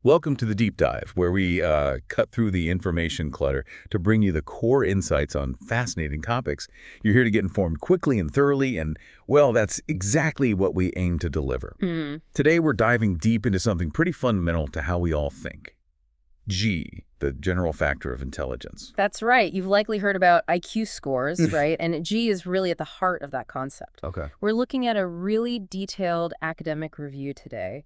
Welcome to the Deep Dive, where we cut through the information clutter to bring you the core insights on fascinating topics. You're here to get informed quickly and thoroughly, and, well, that's exactly what we aim to deliver. Today, we're diving deep into something pretty fundamental to how we all think. G, the general factor of intelligence. That's right. You've likely heard about IQ scores, right? And G is really at the heart of that concept. Okay. We're looking at a really detailed academic review today.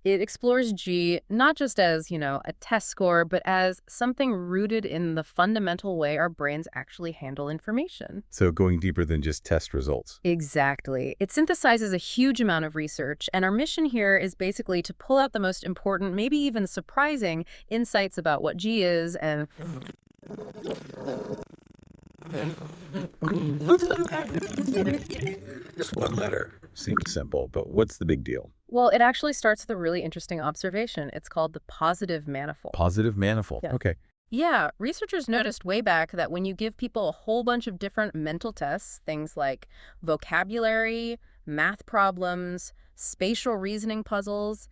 It explores G not just as, a test score, but as something rooted in the fundamental way our brains actually handle information. So going deeper than just test results. Exactly. It synthesizes a huge amount of research, and our mission here is basically to pull out the most important, maybe even surprising, insights about what G is and... Just one letter. Seems simple, but what's the big deal? Well, it actually starts with a really interesting observation. It's called the positive manifold. Positive manifold. Yeah. Okay. Yeah, researchers noticed way back that when you give people a whole bunch of different mental tests, things like vocabulary, math problems, spatial reasoning puzzles,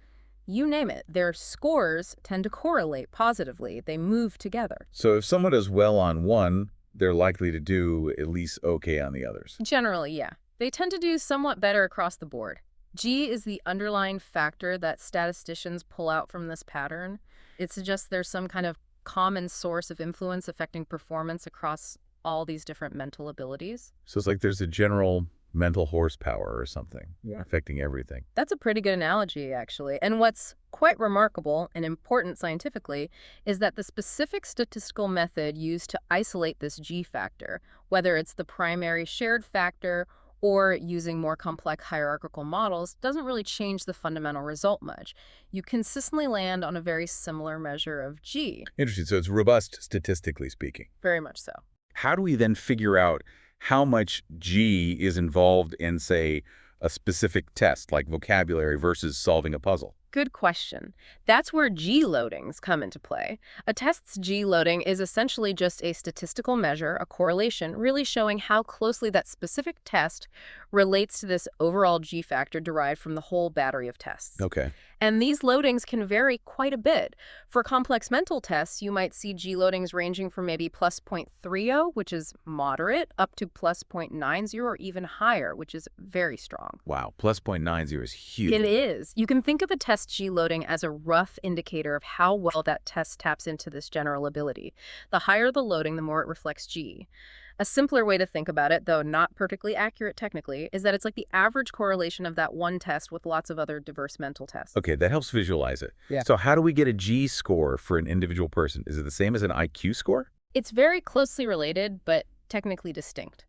you name it, their scores tend to correlate positively. They move together. So if someone does well on one, they're likely to do at least okay on the others. Generally, yeah. They tend to do somewhat better across the board. G is the underlying factor that statisticians pull out from this pattern. It suggests there's some kind of common source of influence affecting performance across all these different mental abilities. So it's like there's a general mental horsepower or something affecting everything. That's a pretty good analogy, actually. And what's quite remarkable and important scientifically is that the specific statistical method used to isolate this G factor, whether it's the primary shared factor or using more complex hierarchical models, doesn't really change the fundamental result much. You consistently land on a very similar measure of G. Interesting. So it's robust statistically speaking. Very much so. How do we then figure out how much G is involved in, say, a specific test like vocabulary versus solving a puzzle? Good question. That's where G loadings come into play. A test's G loading is essentially just a statistical measure, a correlation, really showing how closely that specific test relates to this overall G factor derived from the whole battery of tests. Okay. And these loadings can vary quite a bit. For complex mental tests, you might see G loadings ranging from maybe plus 0.30, which is moderate, up to plus 0.90 or even higher, which is very strong. Wow, plus 0.90 is huge. It is. You can think of a test G loading as a rough indicator of how well that test taps into this general ability. The higher the loading, the more it reflects G. A simpler way to think about it, though not perfectly accurate technically, is that it's like the average correlation of that one test with lots of other diverse mental tests. Okay, that helps visualize it. Yeah. So how do we get a G score for an individual person? Is it the same as an IQ score? It's very closely related, but technically distinct.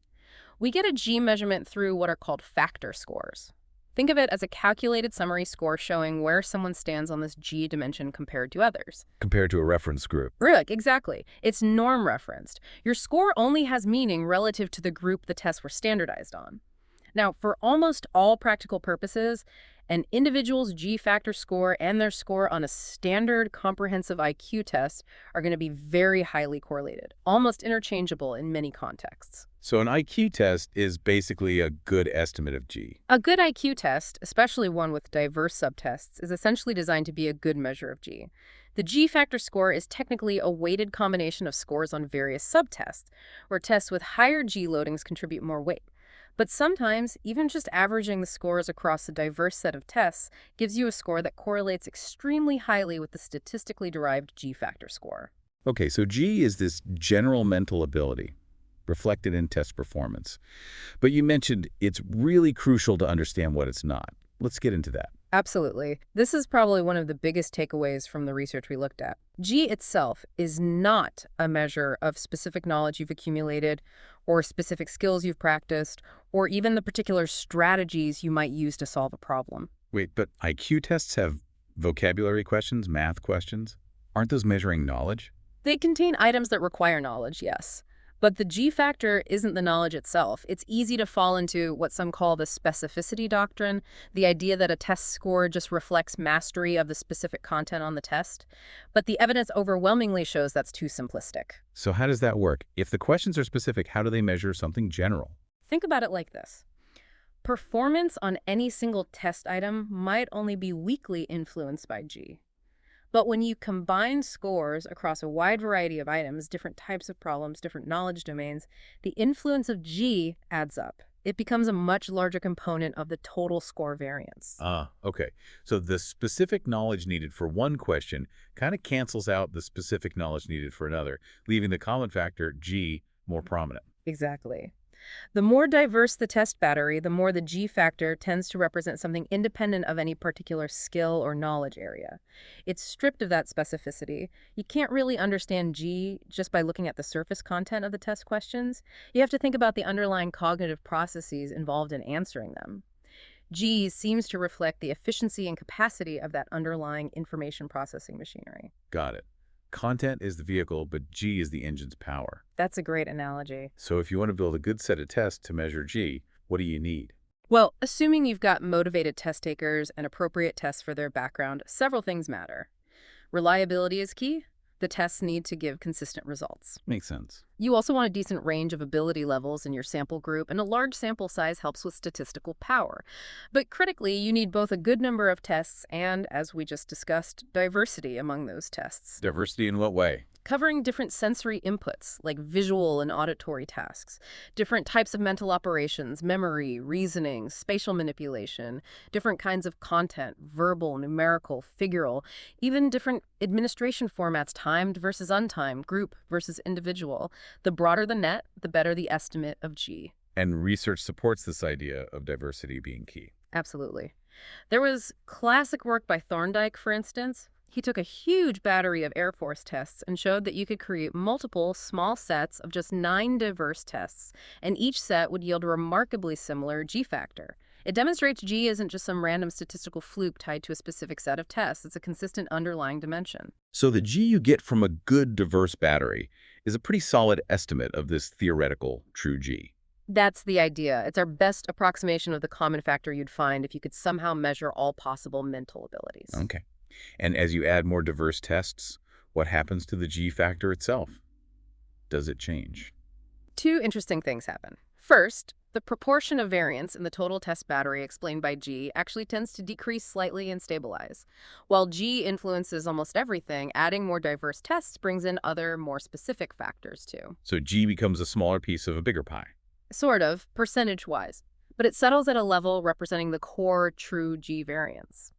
We get a G measurement through what are called factor scores. Think of it as a calculated summary score showing where someone stands on this G dimension compared to others. Compared to a reference group. Right, exactly. It's norm referenced. Your score only has meaning relative to the group the tests were standardized on. Now, for almost all practical purposes, an individual's G factor score and their score on a standard comprehensive IQ test are going to be very highly correlated, almost interchangeable in many contexts. So an IQ test is basically a good estimate of G. A good IQ test, especially one with diverse subtests, is essentially designed to be a good measure of G. The G factor score is technically a weighted combination of scores on various subtests, where tests with higher G loadings contribute more weight. But sometimes, even just averaging the scores across a diverse set of tests gives you a score that correlates extremely highly with the statistically derived G factor score. Okay, so G is this general mental ability reflected in test performance. But you mentioned it's really crucial to understand what it's not. Let's get into that. Absolutely. This is probably one of the biggest takeaways from the research we looked at. G itself is not a measure of specific knowledge you've accumulated or specific skills you've practiced or even the particular strategies you might use to solve a problem. Wait, but IQ tests have vocabulary questions, math questions? Aren't those measuring knowledge? They contain items that require knowledge, yes. But the G factor isn't the knowledge itself. It's easy to fall into what some call the specificity doctrine, the idea that a test score just reflects mastery of the specific content on the test. But the evidence overwhelmingly shows that's too simplistic. So how does that work? If the questions are specific, how do they measure something general? Think about it like this. Performance on any single test item might only be weakly influenced by G. But when you combine scores across a wide variety of items, different types of problems, different knowledge domains, the influence of G adds up. It becomes a much larger component of the total score variance. Ah, okay. So the specific knowledge needed for one question kind of cancels out the specific knowledge needed for another, leaving the common factor, G, more prominent. Exactly. The more diverse the test battery, the more the G factor tends to represent something independent of any particular skill or knowledge area. It's stripped of that specificity. You can't really understand G just by looking at the surface content of the test questions. You have to think about the underlying cognitive processes involved in answering them. G seems to reflect the efficiency and capacity of that underlying information processing machinery. Got it. Content is the vehicle, but G is the engine's power. That's a great analogy. So if you want to build a good set of tests to measure G, what do you need? Well, assuming you've got motivated test takers and appropriate tests for their background, several things matter. Reliability is key. The tests need to give consistent results. Makes sense. You also want a decent range of ability levels in your sample group, and a large sample size helps with statistical power. But critically, you need both a good number of tests and, as we just discussed, diversity among those tests. Diversity in what way? Covering different sensory inputs, like visual and auditory tasks, different types of mental operations, memory, reasoning, spatial manipulation, different kinds of content, verbal, numerical, figural, even different administration formats, timed versus untimed, group versus individual. The broader the net, the better the estimate of G. And research supports this idea of diversity being key. Absolutely. There was classic work by Thorndike, for instance. He took a huge battery of Air Force tests and showed that you could create multiple small sets of just 9 diverse tests, and each set would yield a remarkably similar G factor. It demonstrates G isn't just some random statistical fluke tied to a specific set of tests. It's a consistent underlying dimension. So the G you get from a good diverse battery is a pretty solid estimate of this theoretical true G. That's the idea. It's our best approximation of the common factor you'd find if you could somehow measure all possible mental abilities. Okay. And as you add more diverse tests, what happens to the G factor itself? Does it change? Two interesting things happen. First, the proportion of variance in the total test battery explained by G actually tends to decrease slightly and stabilize. While G influences almost everything, adding more diverse tests brings in other, more specific factors too. So G becomes a smaller piece of a bigger pie. Sort of, percentage-wise. But it settles at a level representing the core true G variance.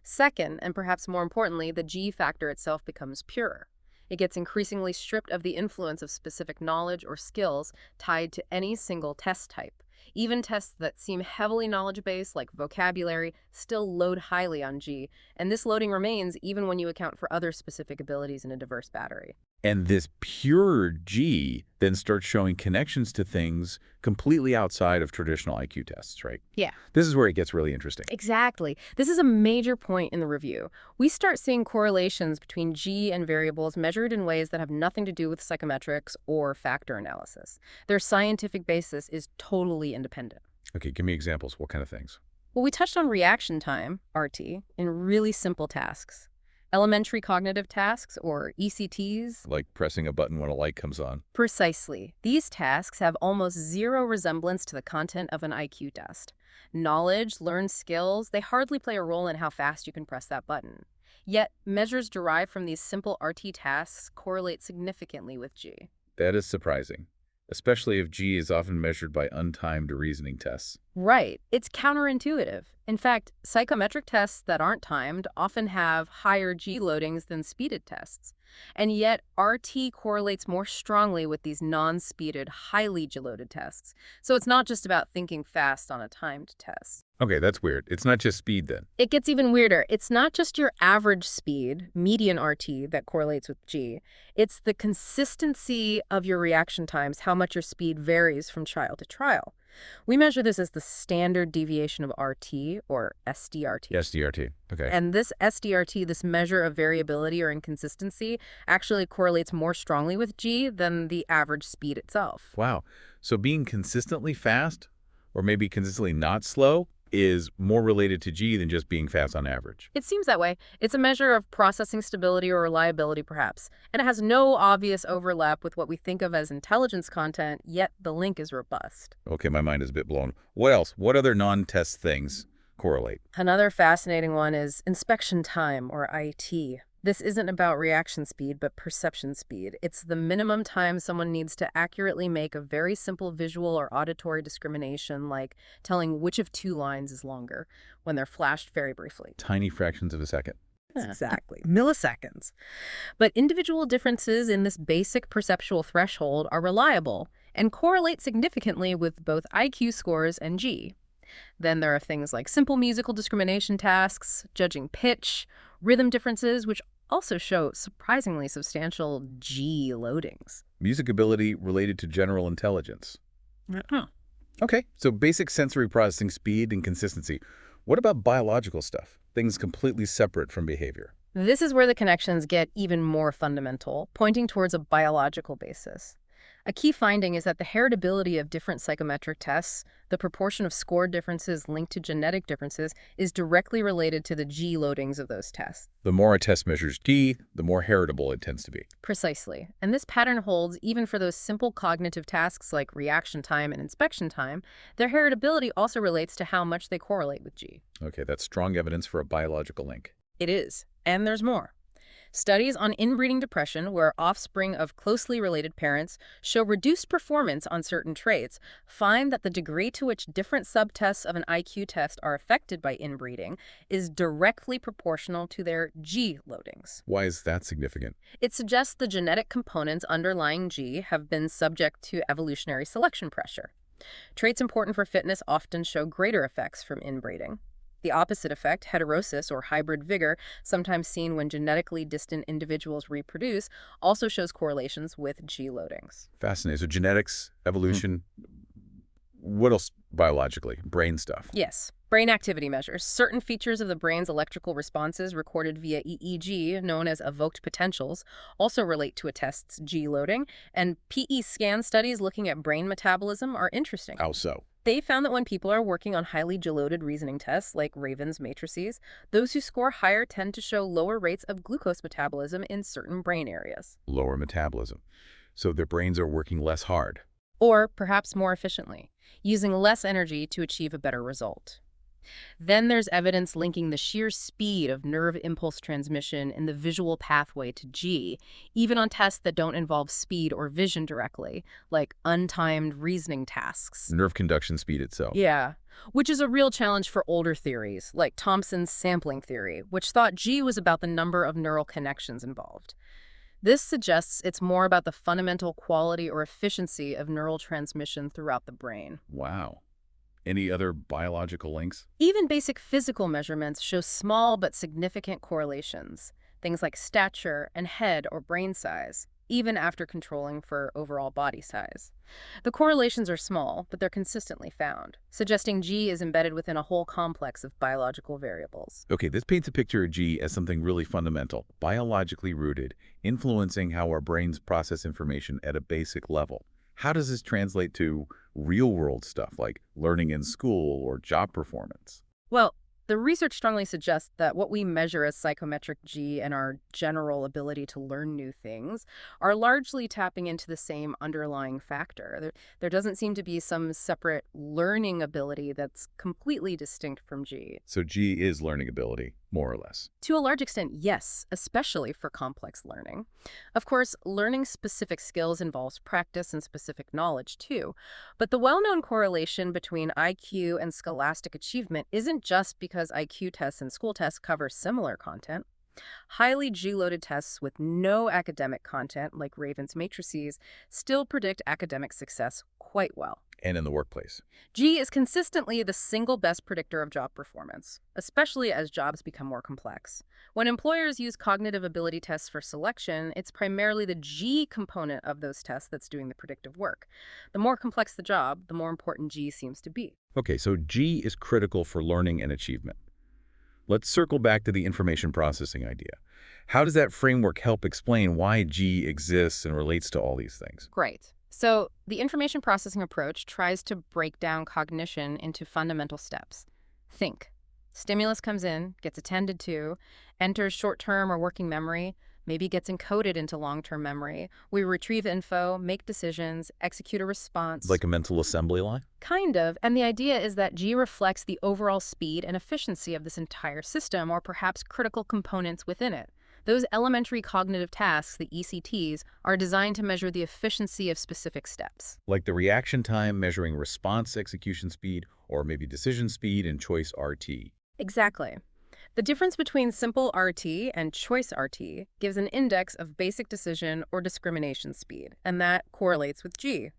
Second, and perhaps more importantly, the G factor itself becomes purer. It gets increasingly stripped of the influence of specific knowledge or skills tied to any single test type. Even tests that seem heavily knowledge-based, like vocabulary, still load highly on G, and this loading remains even when you account for other specific abilities in a diverse battery. And this pure G then starts showing connections to things completely outside of traditional IQ tests, right? Yeah. This is where it gets really interesting. Exactly. This is a major point in the review. We start seeing correlations between G and variables measured in ways that have nothing to do with psychometrics or factor analysis. Their scientific basis is totally independent. Okay, give me examples. What kind of things? Well, we touched on reaction time, RT, in really simple tasks. Elementary cognitive tasks, or ECTs. Like pressing a button when a light comes on. Precisely. These tasks have almost zero resemblance to the content of an IQ test. Knowledge, learned skills, they hardly play a role in how fast you can press that button. Yet, measures derived from these simple RT tasks correlate significantly with G. That is surprising, especially if G is often measured by untimed reasoning tests. Right. It's counterintuitive. In fact, psychometric tests that aren't timed often have higher G loadings than speeded tests. And yet, RT correlates more strongly with these non-speeded, highly G-loaded tests. So it's not just about thinking fast on a timed test. Okay, that's weird. It's not just speed then. It gets even weirder. It's not just your average speed, median RT, that correlates with G. It's the consistency of your reaction times, how much your speed varies from trial to trial. We measure this as the standard deviation of RT, or SDRT. SDRT. Okay. And this SDRT, this measure of variability or inconsistency, actually correlates more strongly with G than the average speed itself. Wow. So being consistently fast, or maybe consistently not slow, is more related to G than just being fast on average. It seems that way. It's a measure of processing stability or reliability, perhaps. And it has no obvious overlap with what we think of as intelligence content, yet the link is robust. Okay, my mind is a bit blown. What else? What other non-test things correlate? Another fascinating one is inspection time, or IT. This isn't about reaction speed, but perception speed. It's the minimum time someone needs to accurately make a very simple visual or auditory discrimination, like telling which of two lines is longer, when they're flashed very briefly. Tiny fractions of a second. Exactly. Milliseconds. But individual differences in this basic perceptual threshold are reliable and correlate significantly with both IQ scores and G. Then there are things like simple musical discrimination tasks, judging pitch, rhythm differences, which also show surprisingly substantial G loadings. Music ability related to general intelligence. Uh-huh. Okay, so basic sensory processing speed and consistency. What about biological stuff? Things completely separate from behavior. This is where the connections get even more fundamental, pointing towards a biological basis. A key finding is that the heritability of different psychometric tests, the proportion of score differences linked to genetic differences, is directly related to the G loadings of those tests. The more a test measures G, the more heritable it tends to be. Precisely. And this pattern holds even for those simple cognitive tasks like reaction time and inspection time. Their heritability also relates to how much they correlate with G. Okay, that's strong evidence for a biological link. It is. And there's more. Studies on inbreeding depression, where offspring of closely related parents show reduced performance on certain traits, find that the degree to which different subtests of an IQ test are affected by inbreeding is directly proportional to their G loadings. Why is that significant? It suggests the genetic components underlying G have been subject to evolutionary selection pressure. Traits important for fitness often show greater effects from inbreeding. The opposite effect, heterosis or hybrid vigor, sometimes seen when genetically distant individuals reproduce, also shows correlations with G loadings. Fascinating. So genetics, evolution, what else biologically? Brain stuff. Yes. Brain activity measures. Certain features of the brain's electrical responses recorded via EEG, known as evoked potentials, also relate to a test's G loading, and PE scan studies looking at brain metabolism are interesting. How so? They found that when people are working on highly G-loaded reasoning tests, like Raven's matrices, those who score higher tend to show lower rates of glucose metabolism in certain brain areas. Lower metabolism. So their brains are working less hard. Or perhaps more efficiently, using less energy to achieve a better result. Then there's evidence linking the sheer speed of nerve impulse transmission in the visual pathway to G, even on tests that don't involve speed or vision directly, like untimed reasoning tasks. Nerve conduction speed itself. Yeah, which is a real challenge for older theories, like Thomson's sampling theory, which thought G was about the number of neural connections involved. This suggests it's more about the fundamental quality or efficiency of neural transmission throughout the brain. Wow. Any other biological links? Even basic physical measurements show small but significant correlations, things like stature and head or brain size, even after controlling for overall body size. The correlations are small, but they're consistently found, suggesting G is embedded within a whole complex of biological variables. Okay, this paints a picture of G as something really fundamental, biologically rooted, influencing how our brains process information at a basic level. How does this translate to real-world stuff like learning in school or job performance? Well, the research strongly suggests that what we measure as psychometric G and our general ability to learn new things are largely tapping into the same underlying factor. There doesn't seem to be some separate learning ability that's completely distinct from G. So G is learning ability, more or less. To a large extent, yes, especially for complex learning. Of course, learning specific skills involves practice and specific knowledge, too. But the well-known correlation between IQ and scholastic achievement isn't just because IQ tests and school tests cover similar content. Highly G-loaded tests with no academic content, like Raven's matrices, still predict academic success quite well. And in the workplace. G is consistently the single best predictor of job performance, especially as jobs become more complex. When employers use cognitive ability tests for selection, it's primarily the G component of those tests that's doing the predictive work. The more complex the job, the more important G seems to be. Okay, so G is critical for learning and achievement. Let's circle back to the information processing idea. How does that framework help explain why G exists and relates to all these things? Great. So the information processing approach tries to break down cognition into fundamental steps. Think. Stimulus comes in, gets attended to, enters short-term or working memory, maybe gets encoded into long-term memory. We retrieve info, make decisions, execute a response. Like a mental assembly line? Kind of. And the idea is that G reflects the overall speed and efficiency of this entire system, or perhaps critical components within it. Those elementary cognitive tasks, the ECTs, are designed to measure the efficiency of specific steps. Like the reaction time measuring response execution speed or maybe decision speed in choice RT. Exactly. The difference between simple RT and choice RT gives an index of basic decision or discrimination speed, and that correlates with G.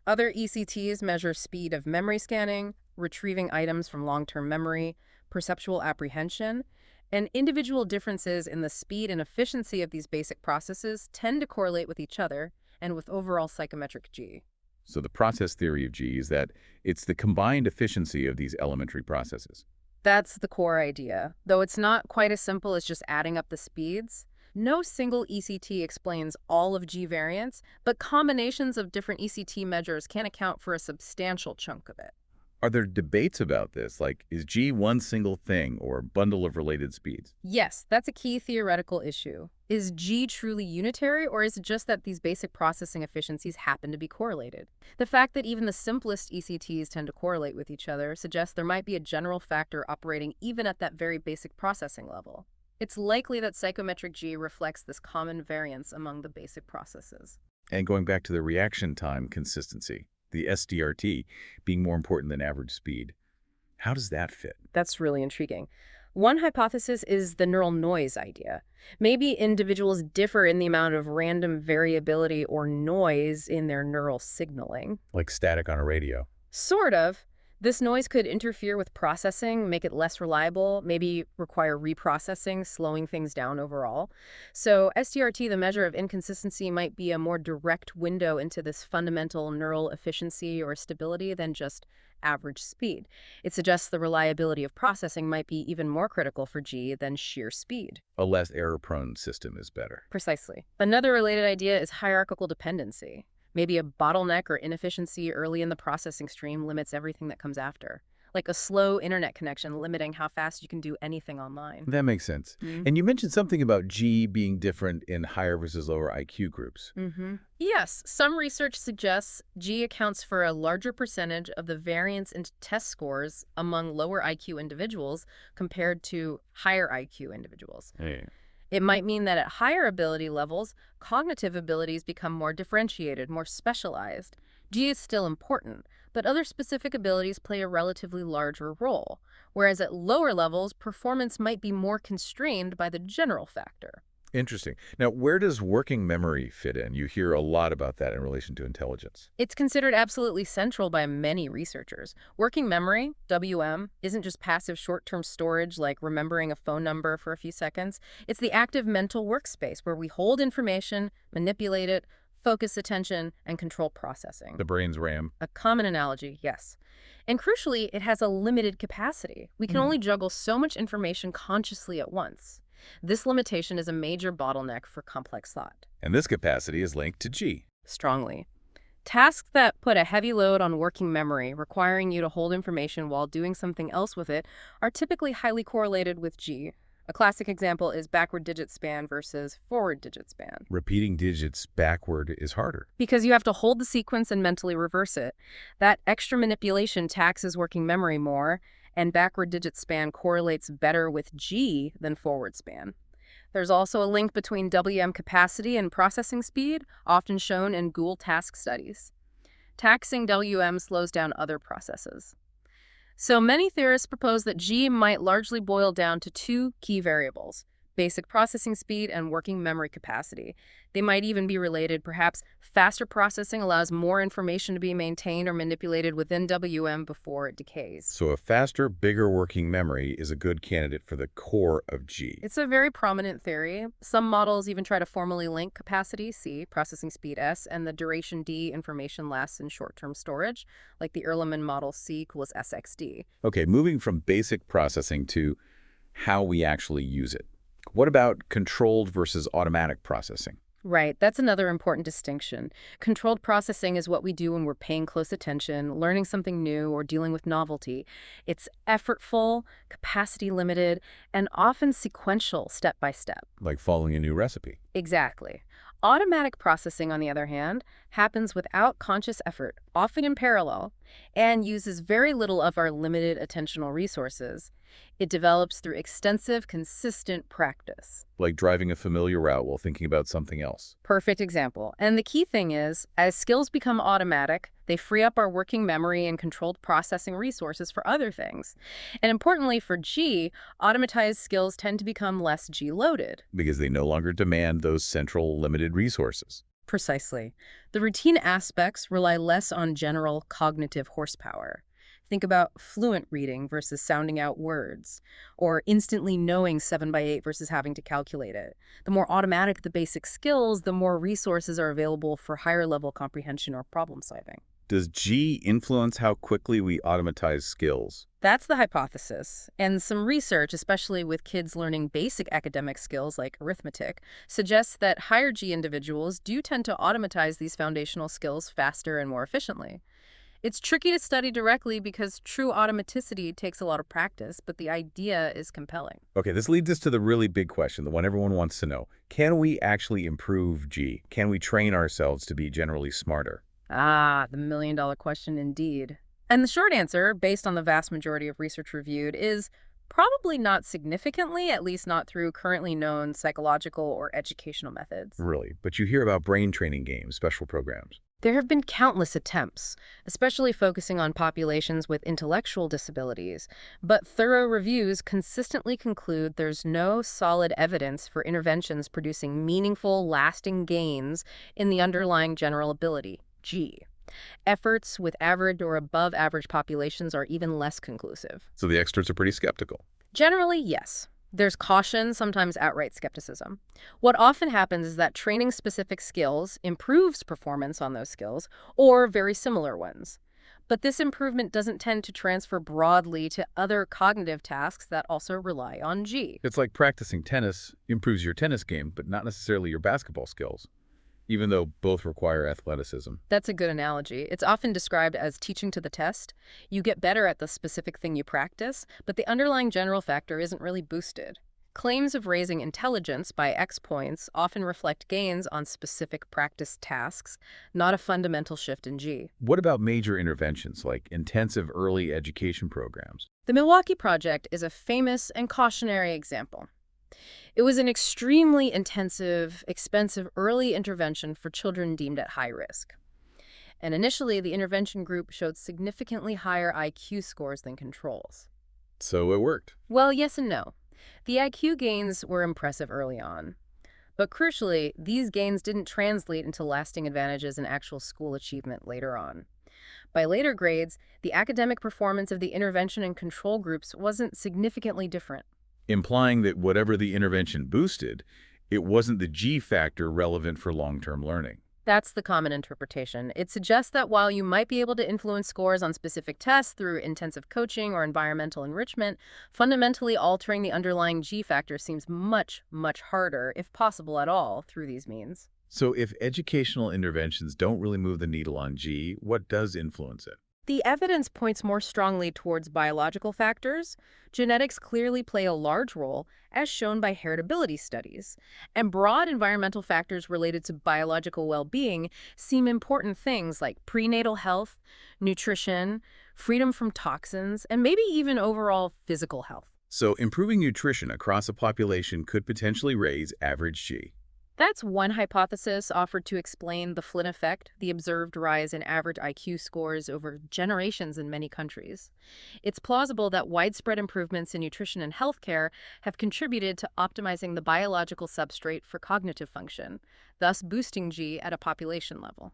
Other ECTs measure speed of memory scanning, retrieving items from long-term memory, perceptual apprehension, and individual differences in the speed and efficiency of these basic processes tend to correlate with each other and with overall psychometric G. So the process theory of G is that it's the combined efficiency of these elementary processes. That's the core idea, though it's not quite as simple as just adding up the speeds. No single ECT explains all of G variance, but combinations of different ECT measures can account for a substantial chunk of it. Are there debates about this? Like, is G one single thing or bundle of related speeds? Yes, that's a key theoretical issue. Is G truly unitary, or is it just that these basic processing efficiencies happen to be correlated? The fact that even the simplest ECTs tend to correlate with each other suggests there might be a general factor operating even at that very basic processing level. It's likely that psychometric G reflects this common variance among the basic processes. And going back to the reaction time consistency, the SDRT being more important than average speed, how does that fit? That's really intriguing. One hypothesis is the neural noise idea. Maybe individuals differ in the amount of random variability or noise in their neural signaling. Like static on a radio. Sort of. This noise could interfere with processing, make it less reliable, maybe require reprocessing, slowing things down overall. So SDRT, the measure of inconsistency, might be a more direct window into this fundamental neural efficiency or stability than just average speed. It suggests the reliability of processing might be even more critical for G than sheer speed. A less error-prone system is better. Precisely. Another related idea is hierarchical dependency. Maybe a bottleneck or inefficiency early in the processing stream limits everything that comes after, like a slow internet connection limiting how fast you can do anything online. That makes sense. And you mentioned something about G being different in higher versus lower IQ groups. Yes, some research suggests G accounts for a larger percentage of the variance in test scores among lower IQ individuals compared to higher IQ individuals. Hey. It might mean that at higher ability levels, cognitive abilities become more differentiated, more specialized. G is still important, but other specific abilities play a relatively larger role, whereas at lower levels, performance might be more constrained by the general factor. Interesting. Now, where does working memory fit in? You hear a lot about that in relation to intelligence. It's considered absolutely central by many researchers. Working memory, WM, isn't just passive short-term storage like remembering a phone number for a few seconds. It's the active mental workspace where we hold information, manipulate it, focus attention, and control processing. The brain's RAM. A common analogy, yes. And crucially, it has a limited capacity. We can only juggle so much information consciously at once. This limitation is a major bottleneck for complex thought. And this capacity is linked to G. Strongly. Tasks that put a heavy load on working memory, requiring you to hold information while doing something else with it, are typically highly correlated with G. A classic example is backward digit span versus forward digit span. Repeating digits backward is harder. Because you have to hold the sequence and mentally reverse it. That extra manipulation taxes working memory more, and backward digit span correlates better with G than forward span. There's also a link between WM capacity and processing speed, often shown in Gould task studies. Taxing WM slows down other processes. So many theorists propose that G might largely boil down to two key variables: basic processing speed and working memory capacity. They might even be related. Perhaps faster processing allows more information to be maintained or manipulated within WM before it decays. So a faster, bigger working memory is a good candidate for the core of G. It's a very prominent theory. Some models even try to formally link capacity, C, processing speed, S, and the duration, D, information lasts in short-term storage, like the Ehrlichman model C equals SXD. Okay, moving from basic processing to how we actually use it. What about controlled versus automatic processing? Right, that's another important distinction. Controlled processing is what we do when we're paying close attention, learning something new, or dealing with novelty. It's effortful, capacity limited, and often sequential step by step. Like following a new recipe. Exactly. Automatic processing, on the other hand, happens without conscious effort, often in parallel, and uses very little of our limited attentional resources. It develops through extensive, consistent practice. Like driving a familiar route while thinking about something else. Perfect example. And the key thing is, as skills become automatic, they free up our working memory and controlled processing resources for other things. And importantly for G, automatized skills tend to become less G-loaded. Because they no longer demand those central limited resources. Precisely. The routine aspects rely less on general cognitive horsepower. Think about fluent reading versus sounding out words, or instantly knowing 7 by 8 versus having to calculate it. The more automatic the basic skills, the more resources are available for higher level comprehension or problem solving. Does G influence how quickly we automatize skills? That's the hypothesis. And some research, especially with kids learning basic academic skills like arithmetic, suggests that higher G individuals do tend to automatize these foundational skills faster and more efficiently. It's tricky to study directly because true automaticity takes a lot of practice, but the idea is compelling. Okay, this leads us to the really big question, the one everyone wants to know. Can we actually improve G? Can we train ourselves to be generally smarter? Ah, the million-dollar question indeed. And the short answer, based on the vast majority of research reviewed, is probably not significantly, at least not through currently known psychological or educational methods. Really? But you hear about brain training games, special programs. There have been countless attempts, especially focusing on populations with intellectual disabilities, but thorough reviews consistently conclude there's no solid evidence for interventions producing meaningful, lasting gains in the underlying general ability, G. Efforts with average or above average populations are even less conclusive. So the experts are pretty skeptical. Generally, yes. There's caution, sometimes outright skepticism. What often happens is that training specific skills improves performance on those skills, or very similar ones. But this improvement doesn't tend to transfer broadly to other cognitive tasks that also rely on G. It's like practicing tennis improves your tennis game, but not necessarily your basketball skills, even though both require athleticism. That's a good analogy. It's often described as teaching to the test. You get better at the specific thing you practice, but the underlying general factor isn't really boosted. Claims of raising intelligence by X points often reflect gains on specific practice tasks, not a fundamental shift in G. What about major interventions like intensive early education programs? The Milwaukee Project is a famous and cautionary example. It was an extremely intensive, expensive early intervention for children deemed at high risk. And initially, the intervention group showed significantly higher IQ scores than controls. So it worked. Well, yes and no. The IQ gains were impressive early on. But crucially, these gains didn't translate into lasting advantages in actual school achievement later on. By later grades, the academic performance of the intervention and control groups wasn't significantly different. Implying that whatever the intervention boosted, it wasn't the G factor relevant for long-term learning. That's the common interpretation. It suggests that while you might be able to influence scores on specific tests through intensive coaching or environmental enrichment, fundamentally altering the underlying G factor seems much, much harder, if possible at all, through these means. So if educational interventions don't really move the needle on G, what does influence it? The evidence points more strongly towards biological factors. Genetics clearly play a large role, as shown by heritability studies. And broad environmental factors related to biological well-being seem important things like prenatal health, nutrition, freedom from toxins, and maybe even overall physical health. So improving nutrition across a population could potentially raise average G. That's one hypothesis offered to explain the Flynn effect, the observed rise in average IQ scores over generations in many countries. It's plausible that widespread improvements in nutrition and healthcare have contributed to optimizing the biological substrate for cognitive function, thus boosting G at a population level.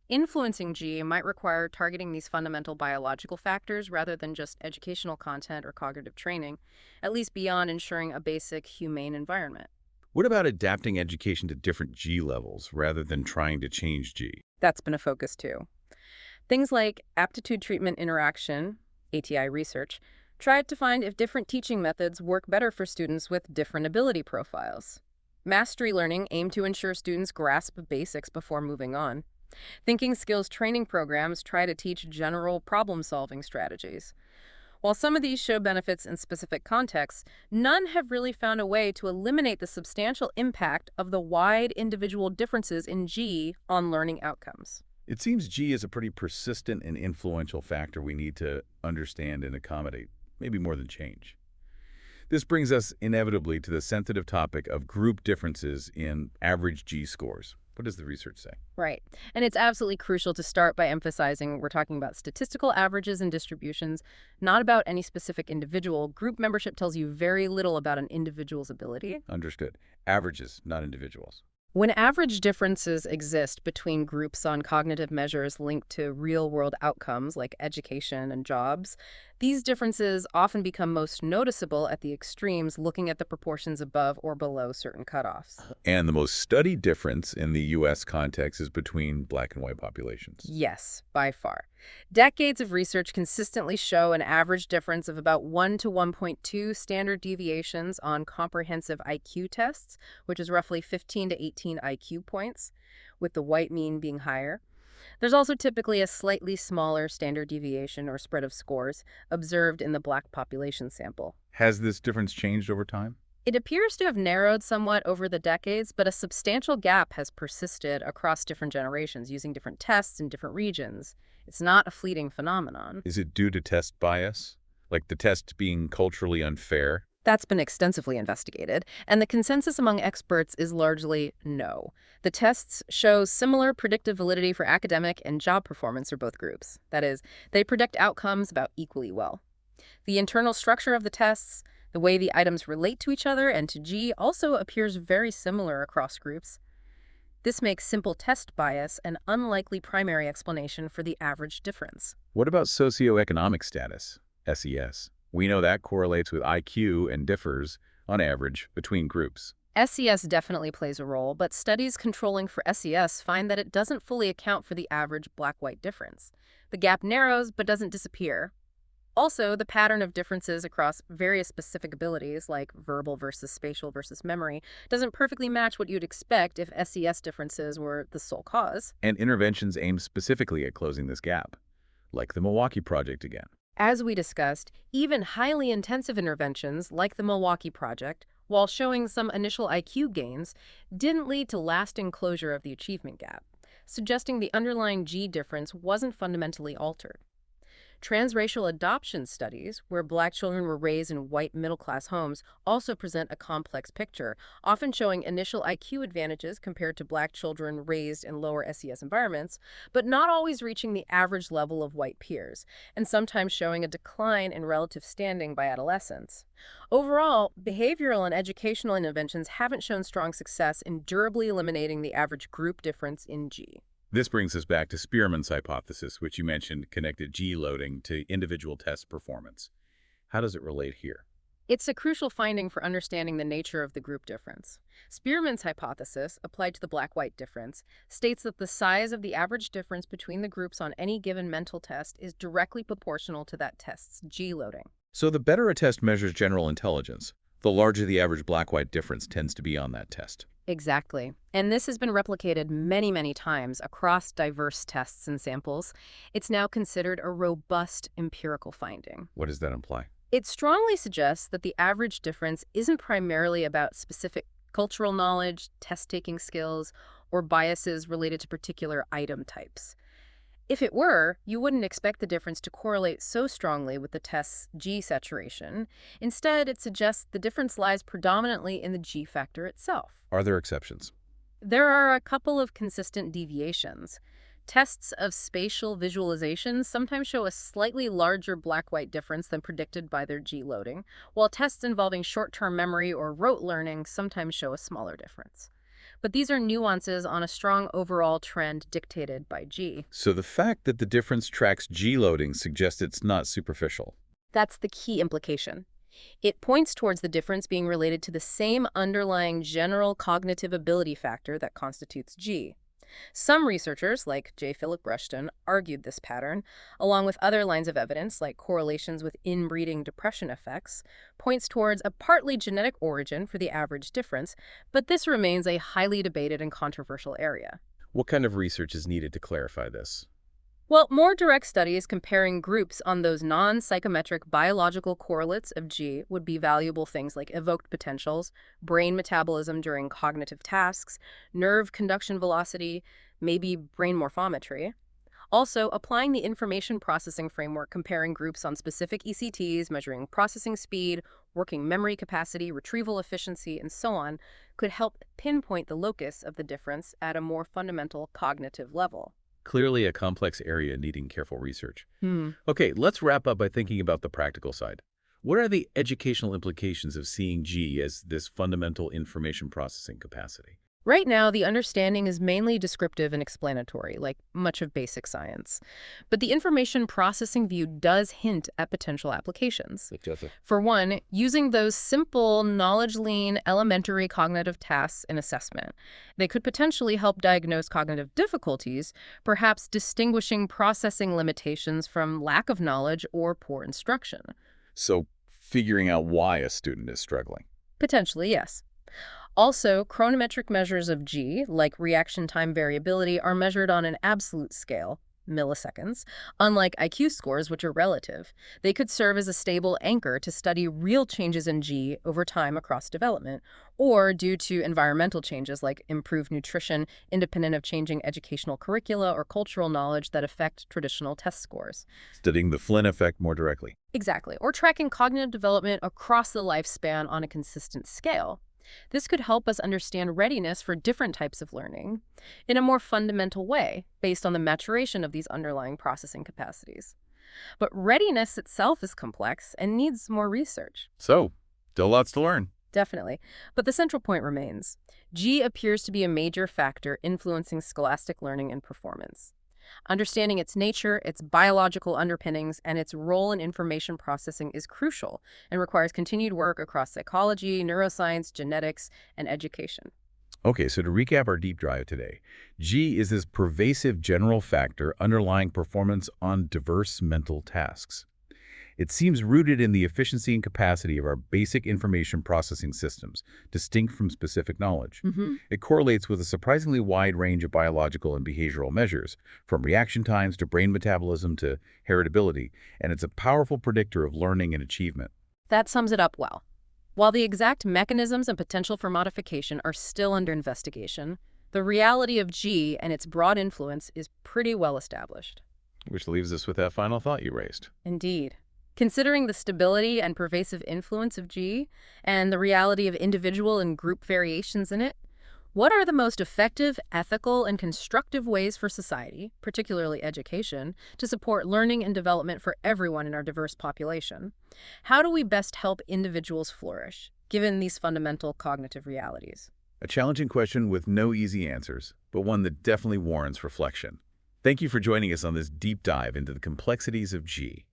Influencing G might require targeting these fundamental biological factors rather than just educational content or cognitive training, at least beyond ensuring a basic humane environment. What about adapting education to different G levels rather than trying to change G? That's been a focus too. Things like aptitude treatment interaction, ATI research, tried to find if different teaching methods work better for students with different ability profiles. Mastery learning aimed to ensure students grasp basics before moving on. Thinking skills training programs try to teach general problem-solving strategies. While some of these show benefits in specific contexts, none have really found a way to eliminate the substantial impact of the wide individual differences in G on learning outcomes. It seems G is a pretty persistent and influential factor we need to understand and accommodate, maybe more than change. This brings us inevitably to the sensitive topic of group differences in average G scores. What does the research say? Right. And it's absolutely crucial to start by emphasizing we're talking about statistical averages and distributions, not about any specific individual. Group membership tells you very little about an individual's ability. Understood. Averages, not individuals. When average differences exist between groups on cognitive measures linked to real-world outcomes like education and jobs, these differences often become most noticeable at the extremes, looking at the proportions above or below certain cutoffs. And the most studied difference in the U.S. context is between black and white populations. Yes, by far. Decades of research consistently show an average difference of about 1 to 1.2 standard deviations on comprehensive IQ tests, which is roughly 15 to 18 IQ points, with the white mean being higher. There's also typically a slightly smaller standard deviation or spread of scores observed in the black population sample. Has this difference changed over time? It appears to have narrowed somewhat over the decades, but a substantial gap has persisted across different generations using different tests in different regions. It's not a fleeting phenomenon. Is it due to test bias? Like the test being culturally unfair? That's been extensively investigated, and the consensus among experts is largely no. The tests show similar predictive validity for academic and job performance for both groups. That is, they predict outcomes about equally well. The internal structure of the tests, the way the items relate to each other and to G, also appears very similar across groups. This makes simple test bias an unlikely primary explanation for the average difference. What about socioeconomic status, SES? We know that correlates with IQ and differs, on average, between groups. SES definitely plays a role, but studies controlling for SES find that it doesn't fully account for the average black-white difference. The gap narrows but doesn't disappear. Also, the pattern of differences across various specific abilities, like verbal versus spatial versus memory, doesn't perfectly match what you'd expect if SES differences were the sole cause. And interventions aim specifically at closing this gap, like the Milwaukee Project again. As we discussed, even highly intensive interventions, like the Milwaukee Project, while showing some initial IQ gains, didn't lead to lasting closure of the achievement gap, suggesting the underlying G difference wasn't fundamentally altered. Transracial adoption studies, where black children were raised in white middle-class homes, also present a complex picture, often showing initial IQ advantages compared to black children raised in lower SES environments, but not always reaching the average level of white peers, and sometimes showing a decline in relative standing by adolescents. Overall, behavioral and educational interventions haven't shown strong success in durably eliminating the average group difference in G. This brings us back to Spearman's hypothesis, which you mentioned connected G loading to individual test performance. How does it relate here? It's a crucial finding for understanding the nature of the group difference. Spearman's hypothesis, applied to the black-white difference, states that the size of the average difference between the groups on any given mental test is directly proportional to that test's G loading. So the better a test measures general intelligence, the larger the average black-white difference tends to be on that test. Exactly. And this has been replicated many, many times across diverse tests and samples. It's now considered a robust empirical finding. What does that imply? It strongly suggests that the average difference isn't primarily about specific cultural knowledge, test-taking skills, or biases related to particular item types. If it were, you wouldn't expect the difference to correlate so strongly with the test's G saturation. Instead, it suggests the difference lies predominantly in the G factor itself. Are there exceptions? There are a couple of consistent deviations. Tests of spatial visualization sometimes show a slightly larger black-white difference than predicted by their G loading, while tests involving short-term memory or rote learning sometimes show a smaller difference. But these are nuances on a strong overall trend dictated by G. So the fact that the difference tracks G loading suggests it's not superficial. That's the key implication. It points towards the difference being related to the same underlying general cognitive ability factor that constitutes G. Some researchers, like J. Philip Rushton, argued this pattern, along with other lines of evidence like correlations with inbreeding depression effects, points towards a partly genetic origin for the average difference, but this remains a highly debated and controversial area. What kind of research is needed to clarify this? Well, more direct studies comparing groups on those non-psychometric biological correlates of G would be valuable. Things like evoked potentials, brain metabolism during cognitive tasks, nerve conduction velocity, maybe brain morphometry. Also, applying the information processing framework, comparing groups on specific ECTs, measuring processing speed, working memory capacity, retrieval efficiency, and so on, could help pinpoint the locus of the difference at a more fundamental cognitive level. Clearly a complex area needing careful research. Hmm. Okay, let's wrap up by thinking about the practical side. What are the educational implications of seeing G as this fundamental information processing capacity? Right now, the understanding is mainly descriptive and explanatory, like much of basic science. But the information processing view does hint at potential applications. For one, using those simple, knowledge-lean, elementary cognitive tasks in assessment. They could potentially help diagnose cognitive difficulties, perhaps distinguishing processing limitations from lack of knowledge or poor instruction. So, figuring out why a student is struggling. Potentially, yes. Also, chronometric measures of G, like reaction time variability, are measured on an absolute scale, milliseconds, unlike IQ scores, which are relative. They could serve as a stable anchor to study real changes in G over time across development, or due to environmental changes like improved nutrition, independent of changing educational curricula or cultural knowledge that affect traditional test scores. Studying the Flynn effect more directly. Exactly, or tracking cognitive development across the lifespan on a consistent scale. This could help us understand readiness for different types of learning in a more fundamental way based on the maturation of these underlying processing capacities. But readiness itself is complex and needs more research. So, still lots to learn. Definitely. But the central point remains. G appears to be a major factor influencing scholastic learning and performance. Understanding its nature, its biological underpinnings, and its role in information processing is crucial and requires continued work across psychology, neuroscience, genetics, and education. Okay, so to recap our deep dive today, G is this pervasive general factor underlying performance on diverse mental tasks. It seems rooted in the efficiency and capacity of our basic information processing systems, distinct from specific knowledge. Hmm. It correlates with a surprisingly wide range of biological and behavioral measures, from reaction times to brain metabolism to heritability, and it's a powerful predictor of learning and achievement. That sums it up well. While the exact mechanisms and potential for modification are still under investigation, the reality of G and its broad influence is pretty well established. Which leaves us with that final thought you raised. Indeed. Considering the stability and pervasive influence of G and the reality of individual and group variations in it, what are the most effective, ethical, and constructive ways for society, particularly education, to support learning and development for everyone in our diverse population? How do we best help individuals flourish, given these fundamental cognitive realities? A challenging question with no easy answers, but one that definitely warrants reflection. Thank you for joining us on this deep dive into the complexities of G.